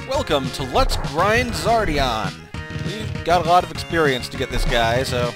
Welcome to Let's Grind Xardion! We've got a lot of experience to get this guy, so...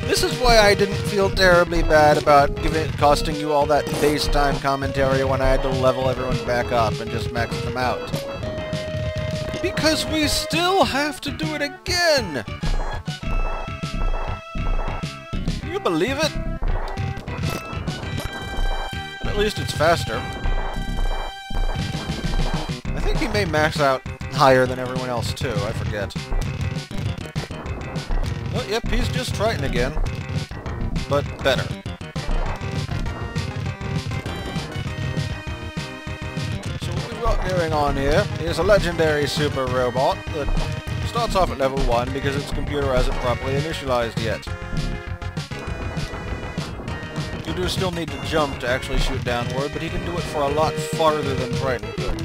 This is why I didn't feel terribly bad about costing you all that base time commentary when I had to level everyone back up and just max them out. Because we still have to do it again! Can you believe it? But at least it's faster. I think he may max out higher than everyone else too, I forget. Oh, yep, he's just Triton again. But better. So what we've got going on here is a legendary super robot that starts off at level 1 because its computer hasn't properly initialized yet. You do still need to jump to actually shoot downward, but he can do it for a lot farther than Triton could.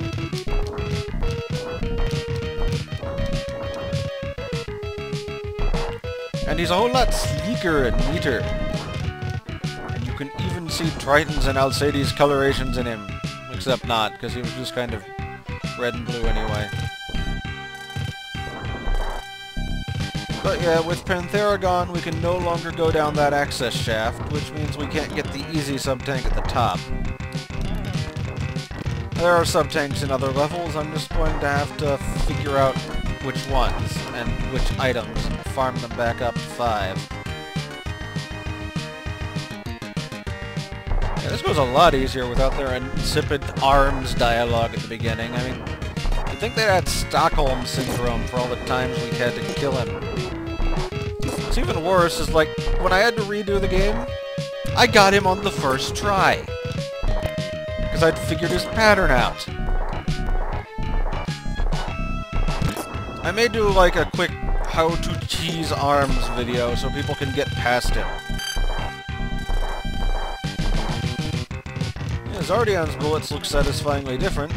And he's a whole lot sleeker and neater. And you can even see Triton's and Alcides colorations in him. Except not, because he was just kind of red and blue anyway. But yeah, with Pantheragon we can no longer go down that access shaft, which means we can't get the easy sub-tank at the top. There are sub-tanks in other levels, I'm just going to have to figure out which ones and which items and farm them back up to 5. Yeah, this goes a lot easier without their insipid ARMS dialogue at the beginning. I mean, you'd think they had Stockholm Syndrome for all the times we had to kill him. What's even worse is, like, when I had to redo the game, I got him on the first try. Because I'd figured his pattern out. I may do, like, a quick how to cheese ARMS video so people can get past him. Yeah, Xardion's bullets look satisfyingly different.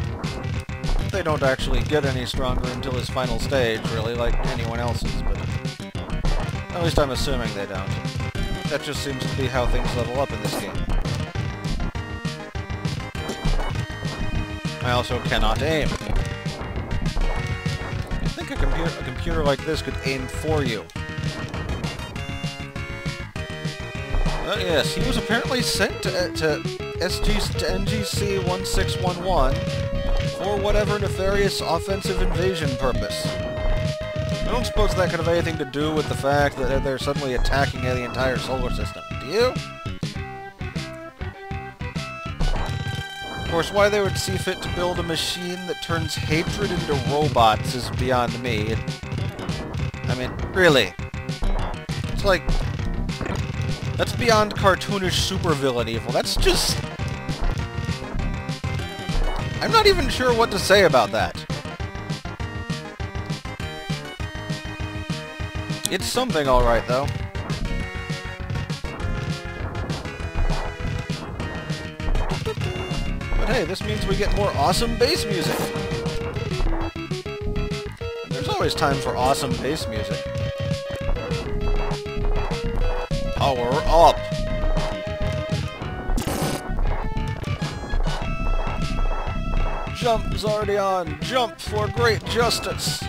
They don't actually get any stronger until his final stage, really, like anyone else's, but... At least I'm assuming they don't. That just seems to be how things level up in this game. I also cannot aim. I think a computer like this could aim for you. Oh yes, he was apparently sent to NGC 1611 for whatever nefarious offensive invasion purpose. I don't suppose that could have anything to do with the fact that they're suddenly attacking the entire solar system, do you? Of course, why they would see fit to build a machine that turns hatred into robots is beyond me. I mean, really. It's like... That's beyond cartoonish supervillain evil. That's just... I'm not even sure what to say about that. It's something alright, though. But hey, this means we get more awesome bass music. And there's always time for awesome bass music. Power up! Jump, Xardion! Jump for great justice!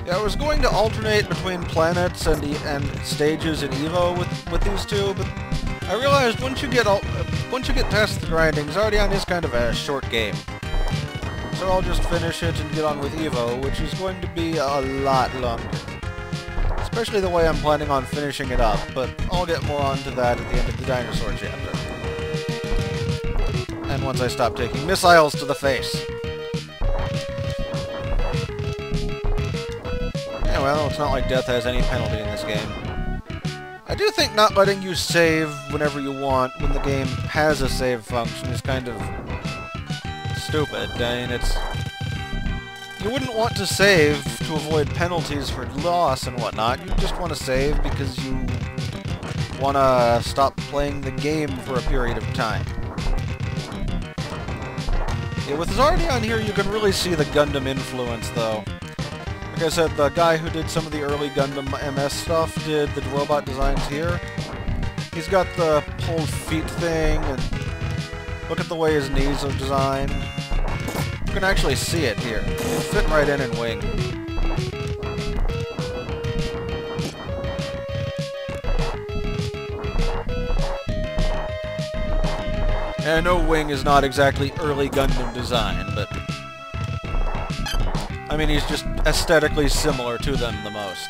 Yeah, I was going to alternate between planets and stages in Evo with these two, but I realized once you get past the grinding, Xardion is kind of a short game. So I'll just finish it and get on with Evo, which is going to be a lot longer. Especially the way I'm planning on finishing it up, but I'll get more onto that at the end of the dinosaur chapter. And once I stop taking missiles to the face. Yeah, well, it's not like death has any penalty in this game. I do think not letting you save whenever you want when the game has a save function is kind of stupid. I mean, it's... You wouldn't want to save to avoid penalties for loss and whatnot. You just want to save because you want to stop playing the game for a period of time. Yeah, with Xardion here, you can really see the Gundam influence, though. Like I said, the guy who did some of the early Gundam MS stuff did the robot designs here. He's got the pulled feet thing, and look at the way his knees are designed. You can actually see it here. It'll fit right in Wing. And I know Wing is not exactly early Gundam design, but I mean, he's just aesthetically similar to them the most.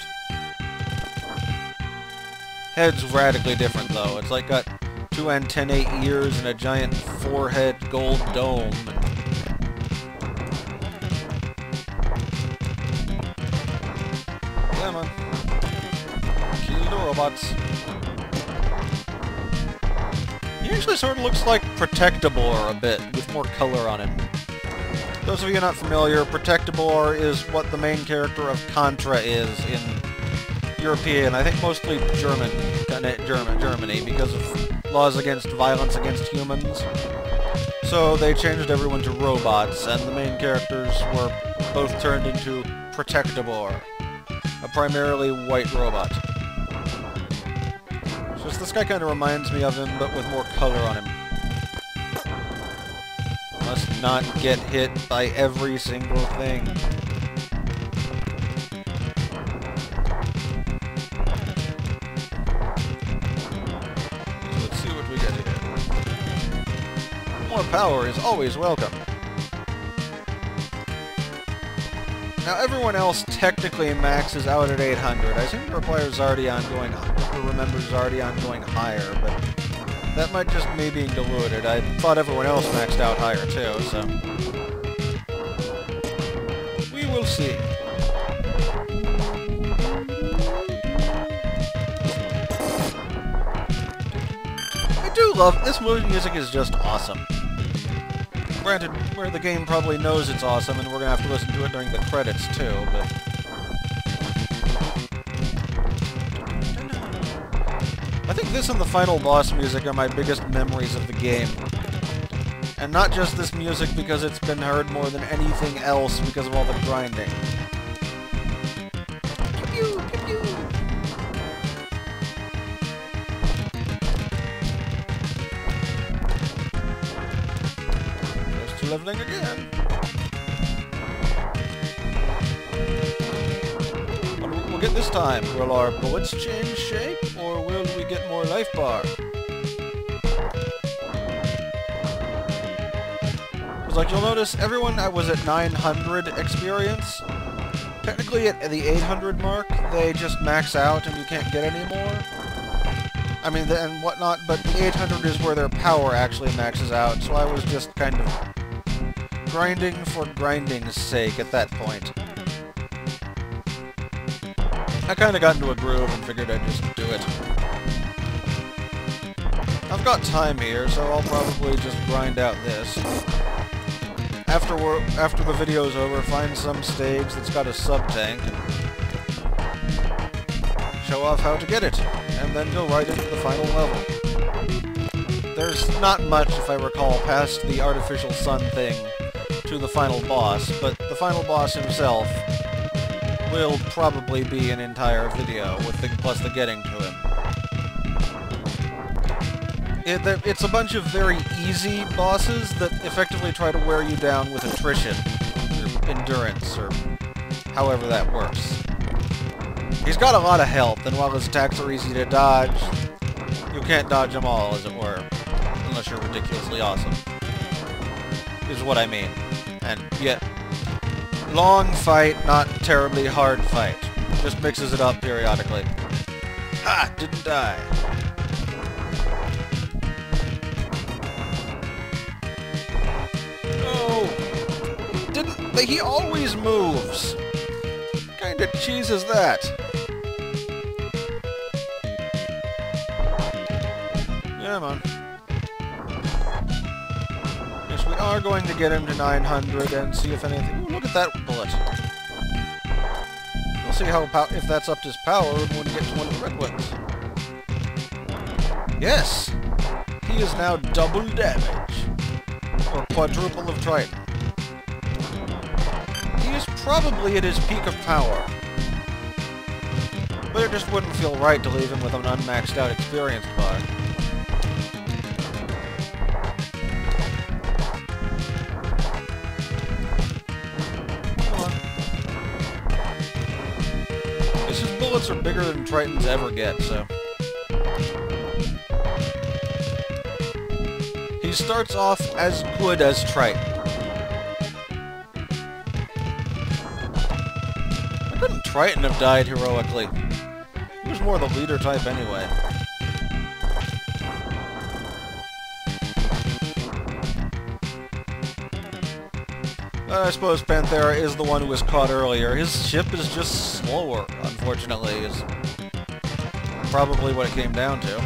Head's radically different, though. It's like got 2 antennae ears and a giant forehead gold dome. Yeah, man. Kill the robots. He actually sort of looks like Protectobor a bit, with more color on him. Those of you not familiar, Protectobor is what the main character of Contra is in European, I think mostly Germany, because of laws against violence against humans. So they changed everyone to robots, and the main characters were both turned into Protectobor, a primarily white robot. So this guy kind of reminds me of him, but with more color on him. Must not get hit by every single thing. So let's see what we get here. More power is always welcome. Now everyone else technically maxes out at 800. I seem to require Xardion going remember Xardion going higher, but that might just me being deluded. I thought everyone else maxed out higher too, so we will see. I do love this music is just awesome. Granted, where the game probably knows it's awesome, and we're gonna have to listen to it during the credits too, but I think this and the final boss music are my biggest memories of the game. And not just this music because it's been heard more than anything else because of all the grinding. Pew, pew, pew. Goes to leveling again. What will we get this time? Will our bullets change shape, or will we get more life bar? Because like you'll notice, everyone was at 900 experience. Technically at the 800 mark, they just max out and you can't get any more. I mean, and whatnot, but the 800 is where their power actually maxes out, so I was just kind of grinding for grinding's sake at that point. I kind of got into a groove and figured I'd just do it. I've got time here, so I'll probably just grind out this. After the video's over, find some stage that's got a sub-tank and show off how to get it, and then go right into the final level. There's not much, if I recall, past the artificial sun thing to the final boss, but the final boss himself will probably be an entire video, plus the getting to him. It's a bunch of very easy bosses that effectively try to wear you down with attrition, or endurance, or however that works. He's got a lot of health, and while his attacks are easy to dodge, you can't dodge them all, as it were. Unless you're ridiculously awesome. Is what I mean. And yet, long fight, not terribly hard fight. Just mixes it up periodically. Ha! Didn't die. He always moves. What kind of cheese is that? Yeah, man. Yes, we are going to get him to 900 and see if anything... Ooh, look at that bullet. We'll see how if that's up to his power when we get to one of the red ones. Yes! He is now double damage. Or quadruple of Triton. He is probably at his peak of power. But it just wouldn't feel right to leave him with an unmaxed out experience bar. Come on. His bullets are bigger than Tritons ever get, so... He starts off as good as Triton. Why couldn't Triton have died heroically? He was more the leader type anyway. I suppose Panthera is the one who was caught earlier. His ship is just slower, unfortunately, is probably what it came down to.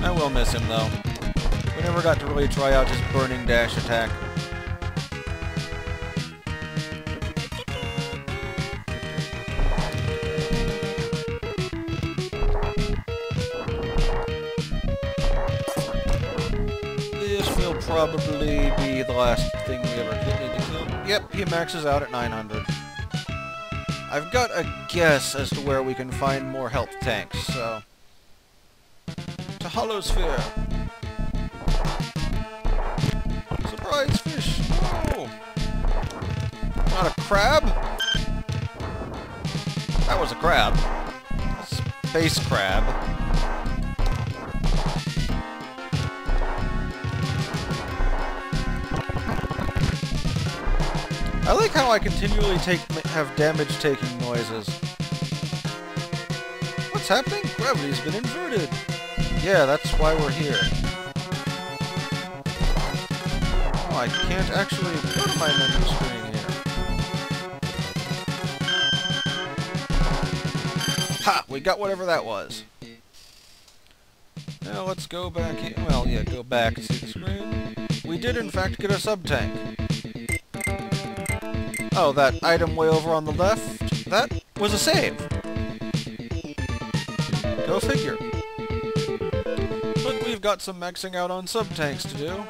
I will miss him, though. We never got to really try out his burning dash attack. This will probably be the last thing we ever need to kill. Yep, he maxes out at 900. I've got a guess as to where we can find more health tanks, so... To Hollow Sphere. Surprise fish! No! Not a crab? That was a crab. Space crab. I like how I continually have damage-taking noises. What's happening? Gravity's been inverted. Yeah, that's why we're here. Oh, I can't actually go to my menu screen here. Ha! We got whatever that was. Now let's go back here. Well, yeah, go back to the screen. We did, in fact, get a sub-tank. Oh, that item way over on the left? That was a save. Go figure. But we've got some maxing out on sub-tanks to do.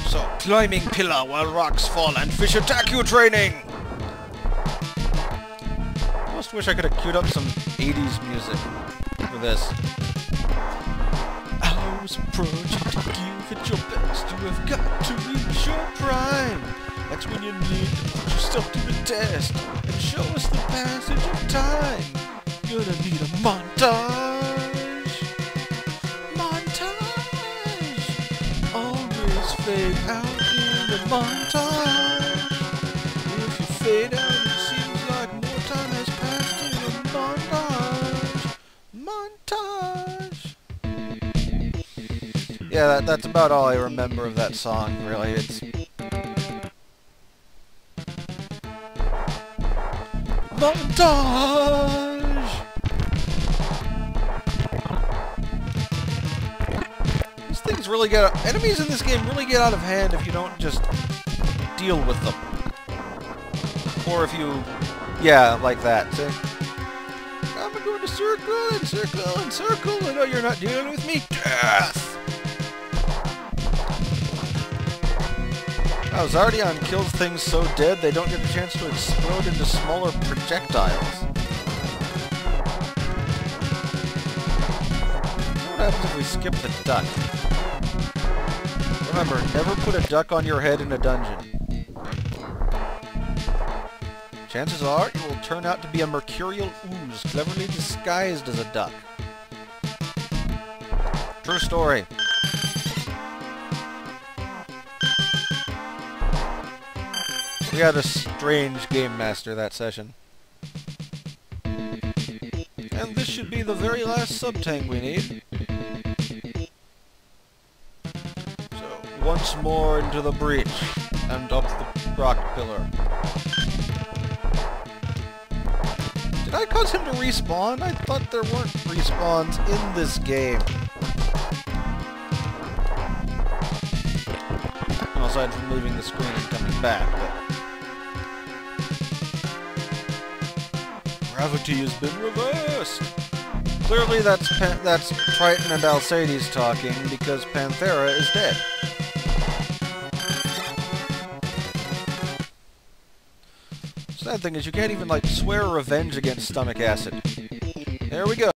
So, climbing pillar while rocks fall and fish attack you training! I almost wish I could have queued up some 80s music for this. Hours approach, to give it your best, you have got to reach your prime! That's when you need to put yourself to the test and show us the passage of time. You're gonna need a montage. Montage. Always fade out in the montage. If you fade out, it seems like more time has passed in a montage. Yeah, that's about all I remember of that song, really. It's... Montage! These things really get... Enemies in this game really get out of hand if you don't just deal with them. Or if you... Yeah, like that. So, I'm going to circle and circle and circle, and oh, you're not dealing with me? Death! Oh, Xardion kills things so dead they don't get a chance to explode into smaller projectiles. What happens if we skip the duck? Remember, never put a duck on your head in a dungeon. Chances are it will turn out to be a mercurial ooze cleverly disguised as a duck. True story. We had a strange game master that session. And this should be the very last sub-tank we need. So, once more into the breach, and up the rock pillar. Did I cause him to respawn? I thought there weren't respawns in this game. Well, aside from leaving the screen and coming back, but... Gravity has been reversed! Clearly that's Triton and Alcides talking, because Panthera is dead. Sad thing is, you can't even, like, swear revenge against stomach acid. There we go.